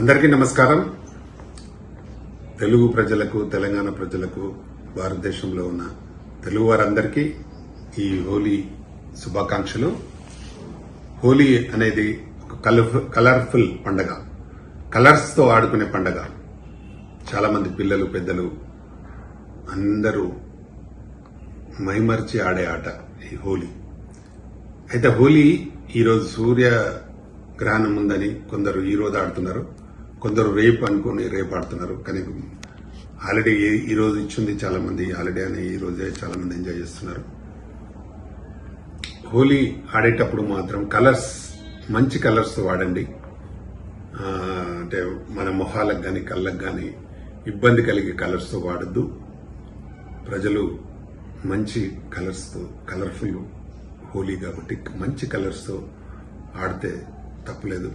అందరికీ నమస్కారం. తెలుగు ప్రజలకు, తెలంగాణ ప్రజలకు, భారతదేశంలో ఉన్న తెలుగు వారందరికీ ఈ హోలీ శుభాకాంక్షలు. హోలీ అనేది ఒక కలర్ఫుల్ పండగ, కలర్స్ తో ఆడుకునే పండగ. చాలా మంది పిల్లలు, పెద్దలు అందరూ మైమర్చి ఆడే ఆట ఈ హోలీ. అయితే హోలీ ఈరోజు సూర్య గ్రహణం ఉందని కొందరు ఈ రోజు ఆడుతున్నారు, కొందరు రేపు అనుకుని రేపు ఆడుతున్నారు. కానీ హాలిడే ఈ రోజు ఇచ్చింది, చాలా మంది హాలిడే అని ఈ రోజే చాలా మంది ఎంజాయ్ చేస్తున్నారు. హోలీ ఆడేటప్పుడు మాత్రం కలర్స్, మంచి కలర్స్ వాడండి. అంటే మన మొహాలకు కానీ కళ్ళకు కానీ ఇబ్బంది కలిగే కలర్స్ తో వాడద్దు. ప్రజలు మంచి కలర్స్ తో, కలర్ఫుల్ హోలీ కాబట్టి మంచి కలర్స్ తో ఆడితే తప్పులేదు.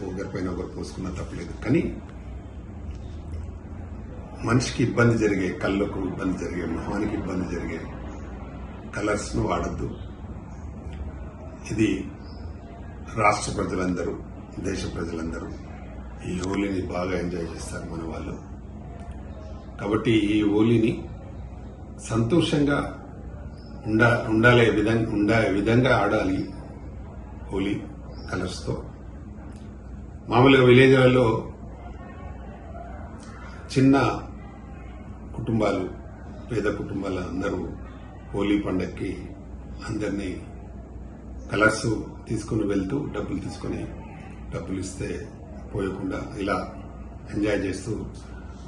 ఒకరిపైన ఒకరు పోసుకున్నా తప్పులేదు. కానీ మనిషికి ఇబ్బంది జరిగే, కళ్ళకు ఇబ్బంది జరిగే, మొహానికి ఇబ్బంది జరిగే కలర్స్ ను వాడద్దు. ఇది రాష్ట్ర ప్రజలందరూ, దేశ ప్రజలందరూ ఈ హోలీని బాగా ఎంజాయ్ చేస్తారు మన వాళ్ళు. కాబట్టి ఈ హోలీని సంతోషంగా ఉండే విధంగా ఆడాలి. హోలీ కలర్స్ తో మామూలుగా విలేజ్లలో చిన్న కుటుంబాలు, పేద కుటుంబాలు అందరూ హోలీ పండగకి అందరినీ కలర్స్ తీసుకుని వెళ్తూ డబ్బులు ఇస్తే పోయకుండా ఇలా ఎంజాయ్ చేస్తూ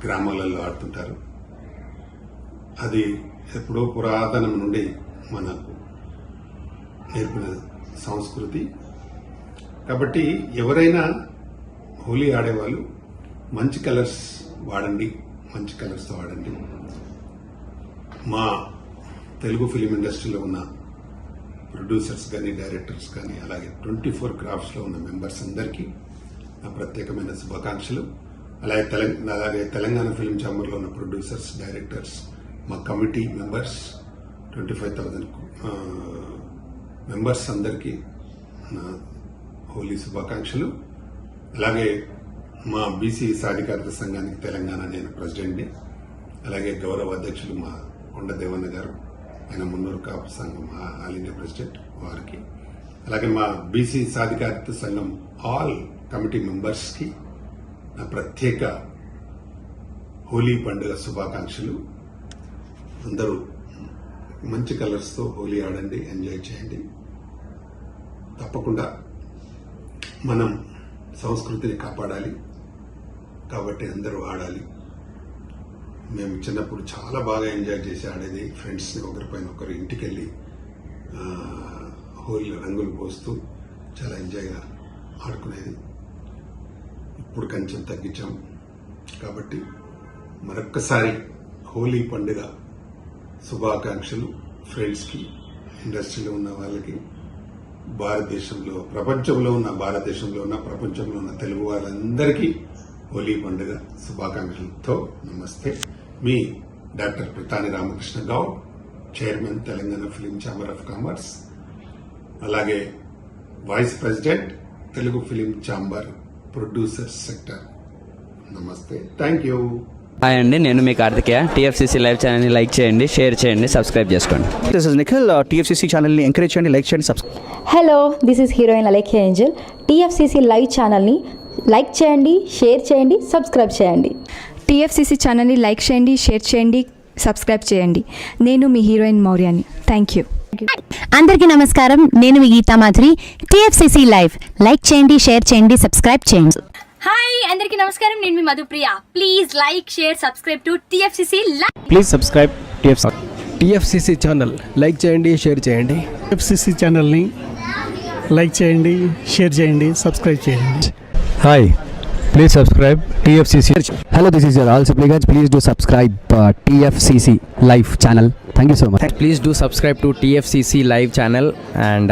గ్రామాలలో ఆడుతుంటారు. అది ఎప్పుడో పురాతనం నుండి మనకు నేర్పిన సంస్కృతి. కాబట్టి ఎవరైనా హోలీ ఆడేవాళ్ళు మంచి కలర్స్ వాడండి, మంచి కలర్స్ తో ఆడండి. మా తెలుగు ఫిలిం ఇండస్ట్రీలో ఉన్న ప్రొడ్యూసర్స్ కానీ, డైరెక్టర్స్ కానీ, అలాగే 24 క్రాఫ్ట్స్ లో ఉన్న మెంబర్స్ అందరికీ నా ప్రత్యేకమైన శుభాకాంక్షలు. అలాగే తెలంగాణ ఫిలిం ఛాంబర్ లో ఉన్న ప్రొడ్యూసర్స్, డైరెక్టర్స్, మా కమిటీ మెంబర్స్ 25,000 మెంబర్స్ అందరికీ నా హోలీ శుభాకాంక్షలు. అలాగే మా బీసీ సాధికారత సంఘానికి తెలంగాణ నేను ప్రెసిడెంట్ని. అలాగే గౌరవ అధ్యక్షులు మా కొండ దేవన్న గారు, ఆయన మున్నూరు కాపు సంఘం ఆల్ ఇండియా ప్రెసిడెంట్, వారికి. అలాగే మా బీసీ సాధికారత సంఘం ఆల్ కమిటీ మెంబర్స్ కి నా ప్రత్యేక హోలీ పండుగ శుభాకాంక్షలు. అందరూ మంచి కలర్స్ తో హోలీ ఆడండి, ఎంజాయ్ చేయండి. తప్పకుండా మనం సంస్కృతిని కాపాడాలి కాబట్టి అందరూ ఆడాలి. మేము చిన్నప్పుడు చాలా బాగా ఎంజాయ్ చేసి ఆడేది. ఫ్రెండ్స్ని ఒకరిపైన ఒకరు ఇంటికి వెళ్ళి హోలీ రంగులు పోస్తూ చాలా ఎంజాయ్గా ఆడుకునేది. ఇప్పుడు కొంచెం తగ్గించాం. కాబట్టి మరొక్కసారి హోలీ పండుగ శుభాకాంక్షలు ఫ్రెండ్స్కి, ఇండస్ట్రీలో ఉన్న వాళ్ళకి, భారతదేశంలో, ప్రపంచంలో ఉన్న తెలుగు వాళ్ళందరికీ హోలీ పండుగ శుభాకాంక్షలతో నమస్తే. మీ doctor Pratani Ramakrishna Goud, chairman Telangana film chamber of commerce, అలాగే vice president Telugu film chamber producers sector. నమస్తే, థ్యాంక్ యూ. హాయ్ అండి, నేను మీ కార్తికేయ. టీఎఫ్సీసీ లైవ్ ఛానల్ని లైక్ చేయండి, షేర్ చేయండి, సబ్స్క్రైబ్ చేసుకోండి. This is Nikhil. టీఎఫ్సీసీ ఛానల్ని ఎంకరేజ్ చేయండి, లైక్ చేయండి, subscribe. Hello, this is heroine Alekhya Angel. TFCC live ఛానల్ని లైక్ చేయండి, షేర్ చేయండి, సబ్స్క్రైబ్ చేయండి. టీఎఫ్సీసీ ఛానల్ని లైక్ చేయండి, షేర్ చేయండి, సబ్స్క్రైబ్ చేయండి. నేను మీ హీరోయిన్ మౌర్యాని. Thank you. అందరికీ నమస్కారం, నేను మీ Geetha Madhuri. TFCC live like చేయండి, షేర్ చేయండి, సబ్స్క్రైబ్ చేయండి. హాయ్, అందరికీ నమస్కారం, నేను మీ Madhupriya. Please like, share, subscribe to TFCC live. Please subscribe TFCC channel like చేయండి, షేర్ చేయండి. టీఎఫ్సీసీ ఛానల్ని లైక్ చేయండి, షేర్ చేయండి, సబ్స్క్రైబ్ చేయండి. Hi, please subscribe TFCC. Hello, this is your all supplicants. Please do subscribe TFCC live channel. Thank you so much. Please do subscribe to TFCC live channel and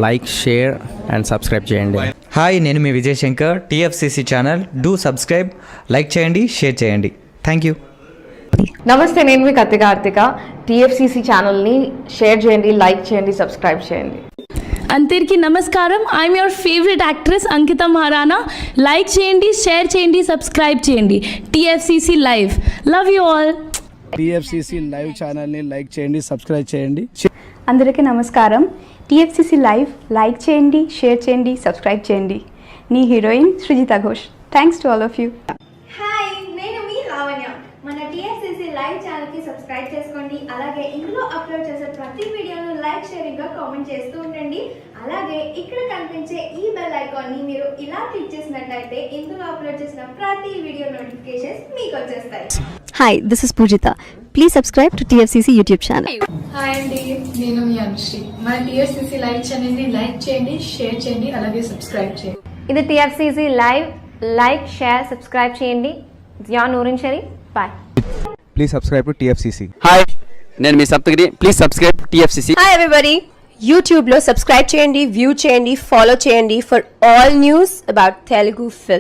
like, share and subscribe చేయండి. Hi, నేను మీ Vijay Shankar. TFCC channel do subscribe, like చేయండి, share చేయండి. Thank you. నమస్తే, నేను మీ Karthika. TFCC ఛానల్ని share చేయండి, లైక్ చేయండి, సబ్స్క్రైబ్ చేయండి. అందరికీ నమస్కారం. I'm your favourite actress Ankita Maharana. Like చేయండి, షేర్ చేయండి, సబ్స్క్రైబ్ చేయండి. TFCC live. Love you all. TFCC live ఛానల్ని లైక్ చేయండి, సబ్స్క్రైబ్ చేయండి. అందరికీ నమస్కారం. TFCC లైవ్ లైక్ చేయండి, షేర్ చేయండి, సబ్స్క్రైబ్ చేయండి. నీ heroine Srujitha Ghosh. Thanks to all of you. Hi, నేను మీ లావణ్య. మన TFCC లైవ్ ఛానల్కి సబ్స్క్రైబ్ చేసుకోండి. అలాగే ఇందులో అప్లోడ్ చేసే ప్రతి వీడియోను లైక్, షేరింగ్గా కామెంట్ చేస్తూ ఉండండి. అలాగే ఇక్కడ కనిపించే ఈ బెల్ ఐకాన్ని మీరు ఇలా క్లిక్ చేసినట్లయితే ఇందులో అప్లోడ్ చేసిన ప్రతి వీడియో నోటిఫికేషన్స్ మీకు వచ్చేస్తాయి. Hi, this is Poojitha. Please subscribe to TFCC YouTube channel. Hi అండి, నేను మీ అనుశ్రీ. మన TFCC లైవ్ ఛానల్ని లైక్ చేయండి, షేర్ చేయండి, అలాగే సబ్స్క్రైబ్ చేయండి. ఇది TFCC live. Like, share, subscribe చేయండి. Jiya Noorin Sharif. Bye. Please subscribe to TFCC. Hi, నేను మీ Saptagiri. Please subscribe TFCC. Hi everybody, యూట్యూబ్లో సబ్స్క్రైబ్ చేయండి, వ్యూ చేయండి, ఫాలో చేయండి for all news about Telugu film.